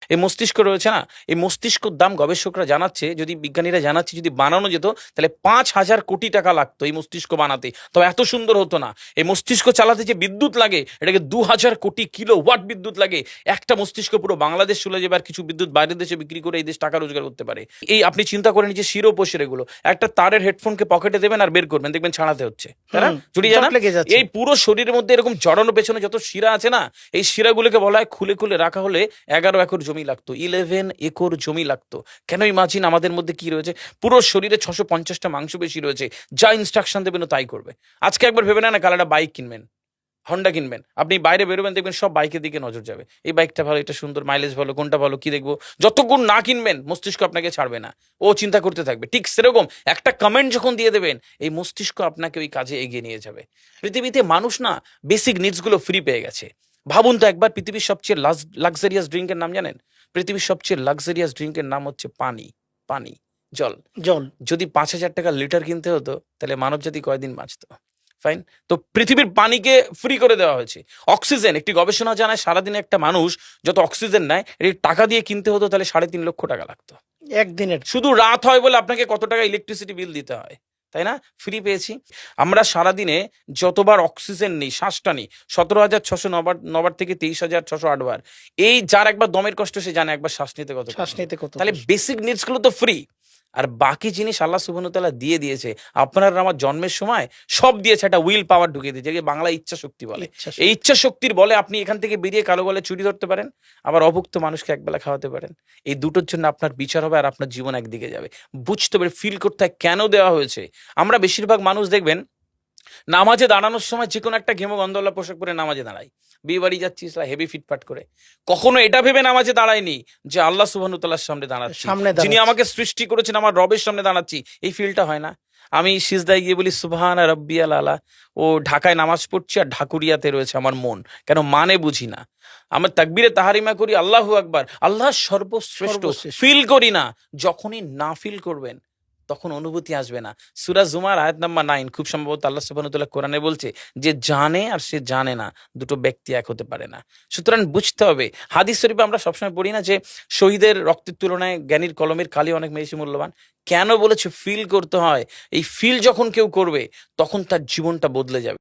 এই মস্তিষ্ক রয়েছে না, এই মস্তিষ্কর দাম গবেষকরা জানাচ্ছে, যদি বিজ্ঞানীরা জানাচ্ছে, যদি বানানো যেত তাহলে 5,000 কোটি টাকা লাগতো এই মস্তিষ্ক বানাতে, তবে এত সুন্দর হতো না। এই মস্তিষ্ক চালাতে যে বিদ্যুৎ লাগে, এটাকে 2,000 কোটি কিলোওয়াট বিদ্যুৎ লাগে। একটা মস্তিষ্ক পুরো বাংলাদেশ চলে যাবে, আর কিছু বিদ্যুৎ বাইরের দেশে বিক্রি করে এই দেশ টাকা রোজগার করতে পারে। এই আপনি চিন্তা করেন যে শিরোপোষের এগুলো, একটা তারের হেডফোনকে পকেটে দেবেন আর বের করবেন, দেখবেন ছাড়াতে হচ্ছে, তাই না? জড়িয়ে জট জানা লেগে যাচ্ছে। এই পুরো শরীরের মধ্যে এরকম জড়ানো পেছনে যত শিরা আছে না, এই শিরাগুলোকে বলা হয় খুলে খুলে রাখা হলে 11 একর জমি লাগতো, 11 একর জমি লাগতো। কেন ইমাজিন আমাদের মধ্যে কি রয়েছে, পুরো শরীরে 650টা মাংস বেশি রয়েছে, যা ইনস্ট্রাকশন দেবেন তাই করবে। আজকে একবার ভেবে না কাল একটা বাইক কিনবেন, হন্ডা কিনবেন, আপনি বাইরে বেরোবেন দেখবেন সব বাইকের দিকে নজর যাবে, এই বাইকটা ভালো, এটা সুন্দর, মাইলেজ ভালো, কোনটা ভালো, কি দেখবো। যতক্ষণ না কিনবেন মস্তিষ্ক আপনাকে ছাড়বে না, ও চিন্তা করতে থাকবে। ঠিক সেরকম একটা কমেন্ট যখন দিয়ে দেবেন, এই মস্তিষ্ক আপনাকে ওই কাজে এগিয়ে নিয়ে যাবে। পৃথিবীতে মানুষ না বেসিক নিডস গুলো ফ্রি পেয়ে গেছে। ভাবুন তো একবার, পৃথিবীর সবচেয়ে লাক্সারিয়াস ড্রিঙ্কের নাম জানেন? পৃথিবীর সবচেয়ে লাক্সারিয়াস ড্রিঙ্কের নাম হচ্ছে পানি। পানি, জল। জল। যদি 5,000 টাকা লিটার কিনতে হতো তাহলে মানব জাতি কয়দিন বাঁচতো? ফাইন, তো পৃথিবীর পানিকে ফ্রি করে দেওয়া হয়েছে। অক্সিজেন, একটি গবেষণা জানায় সারাদিনে একটা মানুষ যত অক্সিজেন নেয়, এটি টাকা দিয়ে কিনতে হতো তাহলে 3.5 লক্ষ টাকা লাগতো একদিনের। শুধু রাত হয় বলে আপনাকে কত টাকা ইলেকট্রিসিটি বিল দিতে হয়, তাই না? ফ্রি পেয়েছি। আমরা সারাদিনে যতবার অক্সিজেন নিই, শ্বাসটা নিই, 17,609 9বার থেকে 23,608 বার। এই যার একবার দমের কষ্ট সে জানে একবার শ্বাস নিতে কত শ্বাস নিতে কত তাহলে কষ্ট। বেসিক নিডস গুলো তো ফ্রি। আর বাকি জিনিস আল্লাহ সুবহানাহু ওয়া তাআলা দিয়ে দিয়েছে। আপনার আমার জন্মের সময় সব দিয়েছে, একটা উইল পাওয়ার ঢুকিয়ে দিয়েছে, যে বাংলা ইচ্ছা শক্তি বলে। ইচ্ছা এই ইচ্ছা শক্তির বলে আপনি এখান থেকে বেরিয়ে কালো বলে চুরি ধরতে পারেন, আবার অভুক্ত মানুষকে একবেলা খাওয়াতে পারেন। এই দুটোর জন্য আপনার বিচার হবে আর আপনার জীবন একদিকে যাবে। বুঝতে পারে, ফিল করতে হয় কেন দেওয়া হয়েছে। আমরা বেশিরভাগ মানুষ দেখবেন নামাজে দাঁড়ানোর সময় যে কোনো একটা ঘেমো গন্ধওয়ালা পোশাক পরে নামাজে দাঁড়াই, বিয়ে বাড়ি যাচ্ছি হেভি ফিটফাট করে। কখনো এটা ভেবে নামাজে দাঁড়ায়নি যে আল্লাহ সুবহানাহু ওয়া তাআলার সামনে দাঁড়াচ্ছি, সামনে যিনি দাঁড়াচ্ছি। আমাকে সৃষ্টি করেছেন, আমার রবের সামনে দাঁড়াচ্ছি। এই ফিলটা হয় না। আমি সিজদায় গিয়ে বলি সুবহানা রাব্বিয়াল আলা, ও ঢাকায় নামাজ পড়ছি আর ঢাকুরিয়াতে রয়েছে আমার মন, কেন মানে বুঝি না। আমার তাকবীরে তাহারিমা করি আল্লাহু আকবার, আল্লাহ সর্বশ্রেষ্ঠ, সর্বশ্রেষ্ঠ। ফিল করি না। যখনই না ফিল করবেন তখন অনুভূতি আসবে না। সূরা জুমার আয়াত নাম্বার 9, খুব সম্ভবত আল্লাহ সুবহানাহু ওয়া তাআলা কোরআনে বলছে যে জানে আর সে জানে না, দুটো ব্যক্তি এক হতে পারে না। সুতরাং বুঝতে হবে। হাদিস শরীফে আমরা সবসময় পড়ি না যে শহীদের রক্তের তুলনায় জ্ঞানীর কলমের কালি অনেক বেশি মূল্যবান? কেন বলেছে? ফিল করতে হয়। এই ফিল যখন কেউ করবে তখন তার জীবনটা বদলে যাবে।